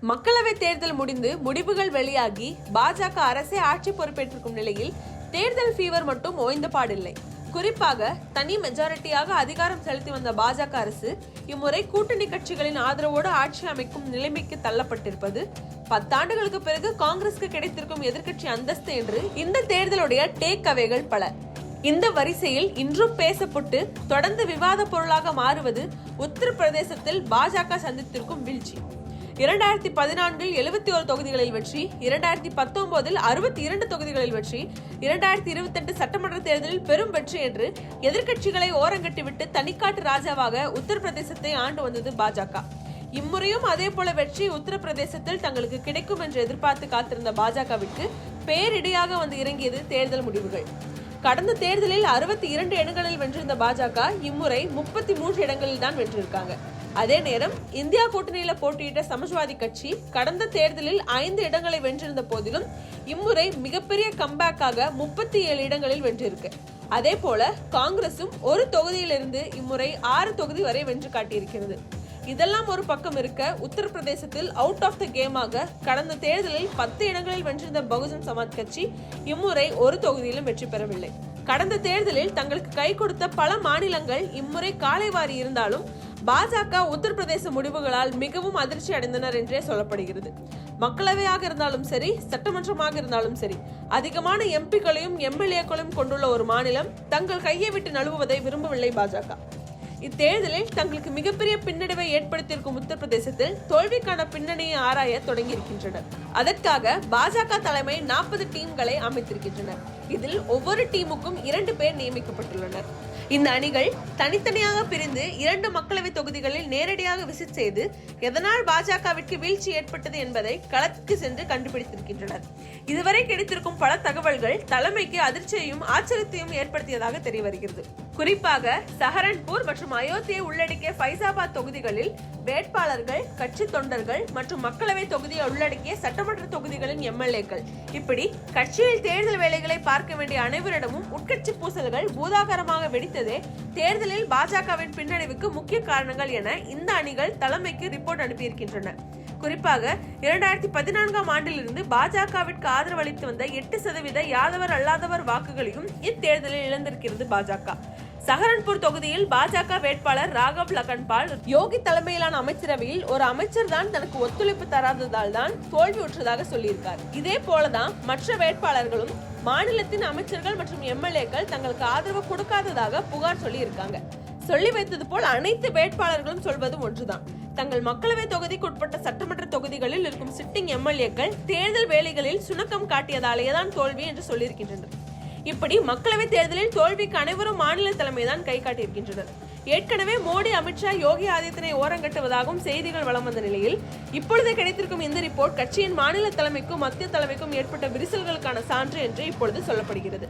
மக்களவை தேர்தல் முடிந்து முடிவுகள் வெளியாகி பாஜக அரசே ஆட்சி பொறுப்பேற்றிருக்கும் நிலையில் தேர்தல் ஃபீவர் மட்டும் ஓய்ந்த பாடில்லை. குறிப்பாக தனி மெஜாரிட்டியாக அதிகாரம் செலுத்தி வந்த பாஜக அரசு இம்முறை கூட்டணி கட்சிகளின் ஆதரவோடு ஆட்சி அமைக்கும் நிலைமைக்கு தள்ளப்பட்டிருப்பது 10 ஆண்டுகளுக்கு பிறகு காங்கிரசுக்கு கிடைத்திருக்கும் எதிர்க்கட்சி அந்தஸ்து என்று இந்த தேர்தலுடைய டேக் அவேகள் பல. இந்த வரிசையில் இன்றும் பேசப்பட்டு தொடர்ந்து விவாத பொருளாக மாறுவது உத்தரப்பிரதேசத்தில் பாஜக சந்தித்திருக்கும் வீழ்ச்சி. 2014 71 தொகுதிகளில் வெற்றி, 2019 62 தொகுதிகளில் வெற்றி, 2028 சட்டமன்ற தேர்தலில் பெரும் வெற்றி என்று எதிர்க்கட்சிகளை ஓரங்கட்டிவிட்டு தனிக்காட்டு ராஜாவாக உத்தரப்பிரதேசத்தை ஆண்டு வந்தது பாஜக. இம்முறையும் அதே போல வெற்றி உத்தரப்பிரதேசத்தில் தங்களுக்கு கிடைக்கும் என்று எதிர்பார்த்து காத்திருந்த பாஜகவிற்கு பேரிடியாக வந்து இறங்கியது தேர்தல் முடிவுகள். கடந்த தேர்தலில் 62 இடங்களில் வென்றிருந்த பாஜக இம்முறை 33 இடங்களில் தான் வென்றிருக்காங்க. அதே நேரம் இந்தியா கூட்டணியில போட்டியிட்ட சமாஜ்வாதி கட்சி கடந்த தேர்தலில் 5 இடங்களை வென்றிருந்த போதிலும் இம்முறை மிகப்பெரிய கம்பேக்காக 37 இடங்களில் வென்றிருக்கு. அதே போல காங்கிரசும் ஒரு தொகுதியிலிருந்து இம்முறை 6 தொகுதி வரை வென்று காட்டியிருக்கிறது. இதெல்லாம் ஒரு பக்கம் இருக்க, உத்தரப்பிரதேசத்தில் அவுட் ஆஃப் த கேமாக கடந்த தேர்தலில் 10 இடங்களில் வென்றிருந்த பகுஜன் சமாஜ் கட்சி இம்முறை ஒரு தொகுதியிலும் வெற்றி பெறவில்லை. கடந்த தேர்தலில் தங்களுக்கு கை கொடுத்த பல மாநிலங்கள் இம்முறை காலைவாரி இருந்தாலும் பாஜக உத்தரப்பிரதேச முடிவுகளால் மிகவும் அதிர்ச்சி அடைந்தனர் என்றே சொல்லப்படுகிறது. மக்களவையாக இருந்தாலும் சரி, சட்டமன்றமாக இருந்தாலும் சரி, அதிகமான எம்பிக்களையும் எம்எல்ஏக்களையும் கொண்டுள்ள ஒரு மாநிலம் தங்கள் கையை விட்டு நழுவுவதை விரும்பவில்லை பாஜக. இத்தேர்தலில் தங்களுக்கு மிகப்பெரிய பின்னடைவை ஏற்படுத்தியிருக்கும் உத்தரப்பிரதேசத்தில் தோல்விக்கான பின்னணியை ஆராய தொடங்கி இருக்கின்றனர். அதற்காக பாஜக தலைமை 40 டீம்களை அமைத்திருக்கின்றனர். இதில் ஒவ்வொரு டீமுக்கும் 2 பேர் நியமிக்கப்பட்டுள்ளனர். இந்த அணிகள் தனித்தனியாக பிரிந்து 2 மக்களவை தொகுதிகளில் நேரடியாக விசிட் செய்து எதனால் பாஜகவிற்கு வீழ்ச்சி ஏற்பட்டது என்பதை களத்துக்கு சென்று கண்டுபிடித்திருக்கின்றனர். இதுவரை கிடைத்திருக்கும் பல தகவல்கள் தலைமைக்கு அதிர்ச்சியையும் ஆச்சரியத்தையும் ஏற்படுத்தியதாக தெரிய வருகிறது. குறிப்பாக சஹரன்பூர் மற்றும் அயோத்தியை உள்ளடக்கிய ஃபைசாபாத் தொகுதிகளில் வேட்பாளர்கள், கட்சி தொண்டர்கள் மற்றும் மக்களவை தொகுதியை உள்ளடக்கிய சட்டமன்ற தொகுதிகளின் எம்எல்ஏக்கள் இப்படி கட்சியில் தேர்தல் வேலைகளை பார்க்க வேண்டிய அனைவரிடமும் உட்கட்சி பூசல்கள் பூதாகரமாக வெடித்ததே தேர்தலில் பாஜகவின் பின்னடைவுக்கு முக்கிய காரணங்கள் என இந்த அணிகள் தலைமைக்கு ரிப்போர்ட் அனுப்பியிருக்கின்றன. குறிப்பாக 2014ஆம் ஆண்டிலிருந்து பாஜகவிற்கு ஆதரவு அளித்து வந்த 8% யாதவர் அல்லாதவர் வாக்குகளையும் இத்தேர்தலில் இழந்திருக்கிறது பாஜக. சஹரன்பூர் தொகுதியில் பாஜக வேட்பாளர் ராகவ் லக்கன்பால் யோகி தலைமையிலான அமைச்சரவையில் ஒரு அமைச்சர் தான் தனக்கு ஒத்துழைப்பு தராததால் தான் தோல்வியுற்றதாக சொல்லியிருக்கார். இதே போலதான் மற்ற வேட்பாளர்களும் மாநிலத்தின் அமைச்சர்கள் மற்றும் எம்எல்ஏக்கள் தங்களுக்கு ஆதரவு கொடுக்காததாக புகார் சொல்லி இருக்காங்க. சொல்லி வைத்தது போல் அனைத்து வேட்பாளர்களும் சொல்வதும் ஒன்றுதான். தங்கள் மக்களவை தொகுதிக்கு உட்பட்ட சட்டமன்ற தொகுதிகளில் இருக்கும் சிட்டிங் எம்எல்ஏக்கள் தேர்தல் வேலைகளில் சுணக்கம் காட்டியதாலேதான் தோல்வி என்று சொல்லியிருக்கின்றனர். இப்படி மக்களவை தேர்தலில் தோல்விக்கு அனைவரும் மாநில தலைமைதான் கை காட்டியிருக்கின்றனர். ஏற்கனவே மோடி, அமித்ஷா, யோகி ஆதித்யனை ஓரங்கட்டுவதாகவும் செய்திகள் வலம் வந்த நிலையில் இப்பொழுது கிடைத்திருக்கும் இந்த ரிப்போர்ட் கட்சியின் மாநில தலைமைக்கும் மத்திய தலைமைக்கும் ஏற்பட்ட விரிசல்களுக்கான சான்று என்று இப்பொழுது சொல்லப்படுகிறது.